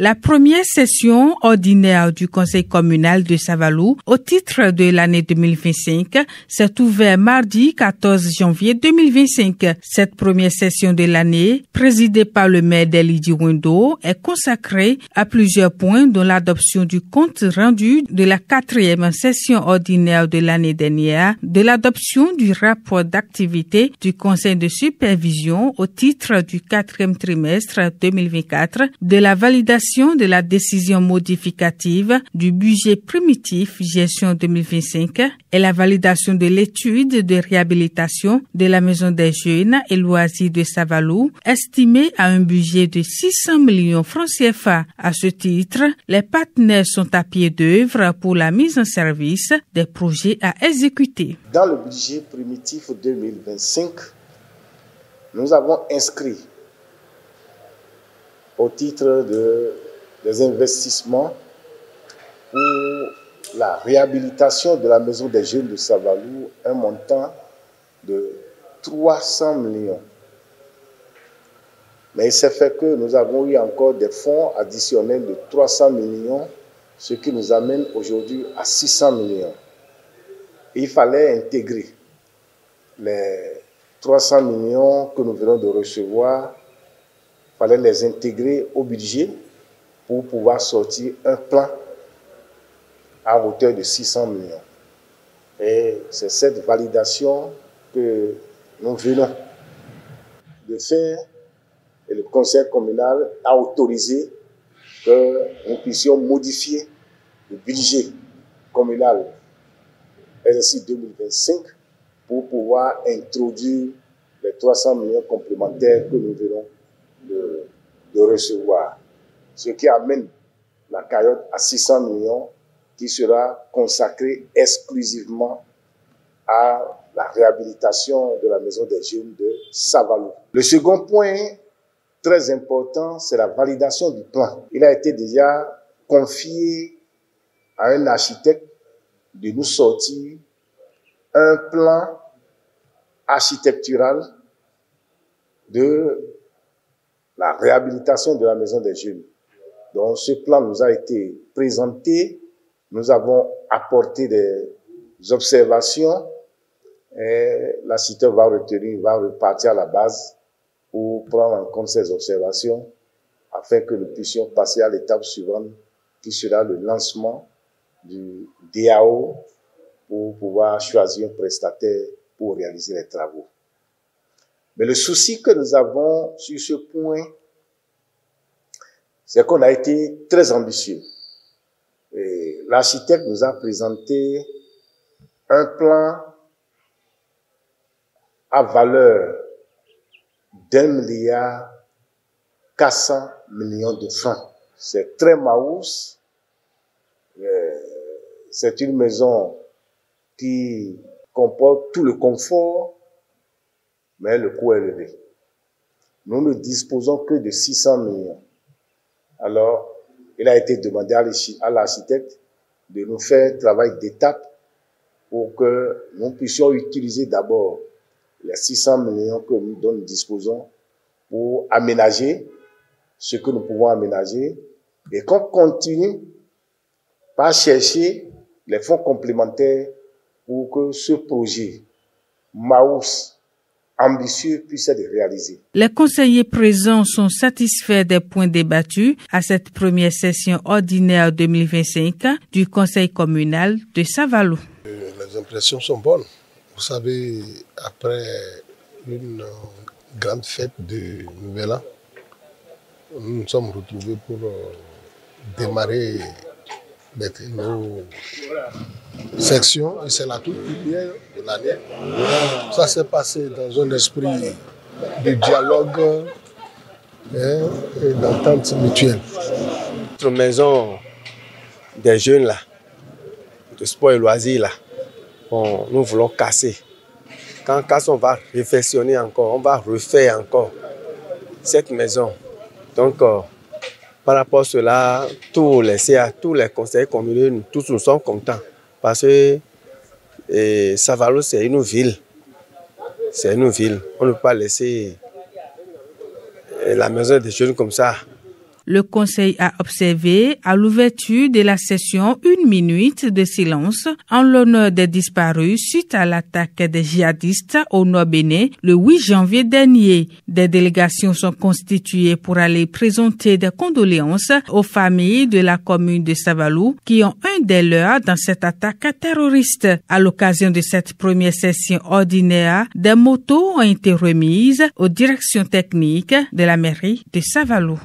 La première session ordinaire du Conseil communal de Savalou au titre de l'année 2025 s'est ouverte mardi 14 janvier 2025. Cette première session de l'année, présidée par le maire d'Elidi Wendo, est consacrée à plusieurs points dont l'adoption du compte rendu de la 4e session ordinaire de l'année dernière, de l'adoption du rapport d'activité du Conseil de supervision au titre du 4e trimestre 2024, de la validation de la décision modificative du budget primitif gestion 2025 et la validation de l'étude de réhabilitation de la Maison des Jeunes et Loisirs de Savalou, estimée à un budget de 600 millions francs CFA. À ce titre, les partenaires sont à pied d'œuvre pour la mise en service des projets à exécuter. Dans le budget primitif 2025, nous avons inscrit au titre des investissements pour la réhabilitation de la Maison des Jeunes de Savalou, un montant de 300 millions. Mais il s'est fait que nous avons eu encore des fonds additionnels de 300 millions, ce qui nous amène aujourd'hui à 600 millions. Et il fallait intégrer les 300 millions que nous venons de recevoir. Il fallait les intégrer au budget pour pouvoir sortir un plan à hauteur de 600 millions. Et c'est cette validation que nous venons de faire et le conseil communal a autorisé que nous puissions modifier le budget communal exercice 2025 pour pouvoir introduire les 300 millions complémentaires que nous venons de recevoir. Ce qui amène la cagnotte à 600 millions qui sera consacrée exclusivement à la réhabilitation de la Maison des Jeunes de Savalou. Le second point très important, c'est la validation du plan. Il a été déjà confié à un architecte de nous sortir un plan architectural de la réhabilitation de la Maison des Jeunes. Donc, ce plan nous a été présenté. Nous avons apporté des observations et l'architecte va repartir à la base pour prendre en compte ces observations afin que nous puissions passer à l'étape suivante qui sera le lancement du DAO pour pouvoir choisir un prestataire pour réaliser les travaux. Mais le souci que nous avons sur ce point, c'est qu'on a été très ambitieux. Et l'architecte nous a présenté un plan à valeur d'1,4 milliard de francs. C'est très maousse. C'est une maison qui comporte tout le confort, mais le coût est élevé. Nous ne disposons que de 600 millions. Alors, il a été demandé à l'architecte de nous faire un travail d'étape pour que nous puissions utiliser d'abord les 600 millions dont nous disposons pour aménager ce que nous pouvons aménager et qu'on continue par chercher les fonds complémentaires pour que ce projet Maous ambitieux puisse être réalisé. Les conseillers présents sont satisfaits des points débattus à cette première session ordinaire 2025 du Conseil communal de Savalou. Les impressions sont bonnes. Vous savez, après une grande fête de Nouvel An, nous nous sommes retrouvés pour démarrer nos sections et c'est la toute première de l'année. Ça s'est passé dans un esprit de dialogue et d'entente mutuelle. Notre maison des jeunes là, de sport et loisirs là, nous voulons casser. Quand on casse, on va réfectionner encore, on va refaire encore cette maison. Donc, par rapport à cela, tous les CA, tous les conseillers communaux, nous tous nous sommes contents. Parce que Savalou, c'est une ville. C'est une ville. On ne peut pas laisser la maison des jeunes comme ça. Le Conseil a observé à l'ouverture de la session 1 minute de silence en l'honneur des disparus suite à l'attaque des djihadistes au Nord-Bénin le 8 janvier dernier. Des délégations sont constituées pour aller présenter des condoléances aux familles de la commune de Savalou qui ont un des leurs dans cette attaque terroriste. À l'occasion de cette première session ordinaire, des motos ont été remises aux directions techniques de la mairie de Savalou.